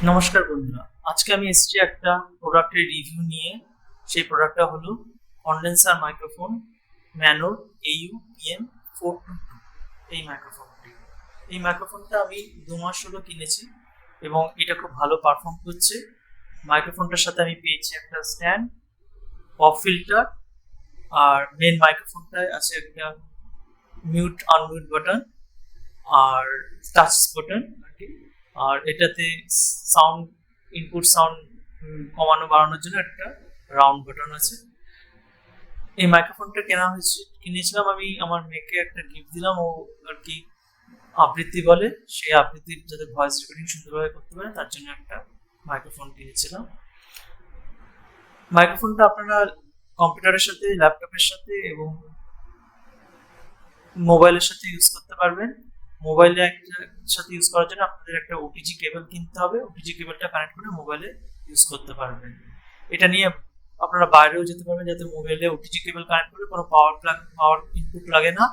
নমস্কার বন্ধুরা, আজকে আমি এসেছি একটা প্রোডাক্টের রিভিউ নিয়ে। সেই প্রোডাক্টটা হলো কন্ডেন্সার মাইক্রোফোন ম্যানোর AU-PM422। এই মাইক্রোফোনটা আমি 2 মাস হলো কিনেছি এবং এটা খুব ভালো পারফর্ম করছে। মাইক্রোফোনটার সাথে আমি পেয়েছি একটা স্ট্যান্ড, পপ ফিল্টার, আর মেন মাইক্রোফোনটায় আছে একটা মিউট আনমিউট বাটন আর টাচ বাটন আর কি। আর এটাতে সাউন্ড ইনপুট সাউন্ড কমানো বাড়ানোর জন্য একটা রাউন্ড বাটন আছে। এই মাইক্রোফোনটা কিনেছিলাম আমি আমার মেয়েকে একটা গিফট দিলাম। ও আর কি আবৃত্তি বলে, সেই আবৃত্তির যাতে ভয়েস রেকর্ডিং সুন্দরভাবে করতে পারে তার জন্য একটা মাইক্রোফোন কিনেছিলাম। মাইক্রোফোনটা আপনারা কম্পিউটারের সাথে, ল্যাপটপের সাথে এবং মোবাইলের সাথে ইউজ করতে পারবেন। মোবাইলে সাথে ইউজ করার জন্য আপনাদের একটা ওটিজি কেবল কিনতে হবে। ওটিজি কেবলটা কানেক্ট করে মোবাইলে ইউজ করতে পারবেন। এটা নিয়ে আপনারা বাইরেও যেতে পারবেন, যাতে মোবাইলে ওটিজি কেবল কানেক্ট করে কোনো পাওয়ার ইনপুট লাগে না।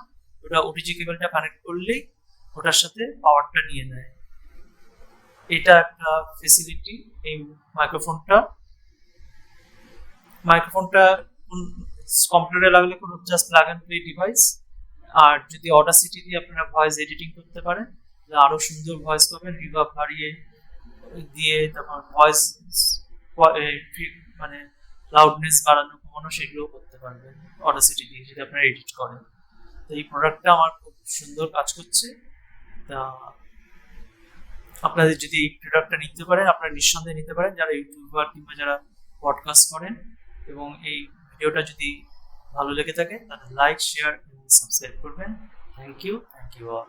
ওটা ওটিজি কেবলটা কানেক্ট করলেই ওটার সাথে পাওয়ারটা নিয়ে নেয়। এটা একটা ফেসিলিটি এই মাইক্রোফোনটা কম্পিউটারে লাগলে কোনো just plug and play device. আর যদি অডাসিটি দিয়ে আপনারা ভয়েস এডিটিং করতে পারেন তাহলে আরো সুন্দর ভয়েস পাবেন, রিভার্ব বাড়িয়ে দিয়ে, তারপর ভয়েস মানে লাউডনেস বাড়ানো কমানো সেগুলো করতে পারবেন অডাসিটি দিয়ে যদি আপনারা এডিট করেন। তো এই প্রোডাক্টটা আমার খুব সুন্দর কাজ করছে। তা আপনাদের যদি এই প্রোডাক্টটা নিতে পারেন, আপনারা নিঃসন্দেহে নিতে পারেন, যারা ইউটিউবার কিংবা যারা পডকাস্ট করেন। এবং এই ভিডিওটা যদি ভালো লেগে থাকে তাহলে লাইক, শেয়ার এবং সাবস্ক্রাইব করবেন। Thank you all.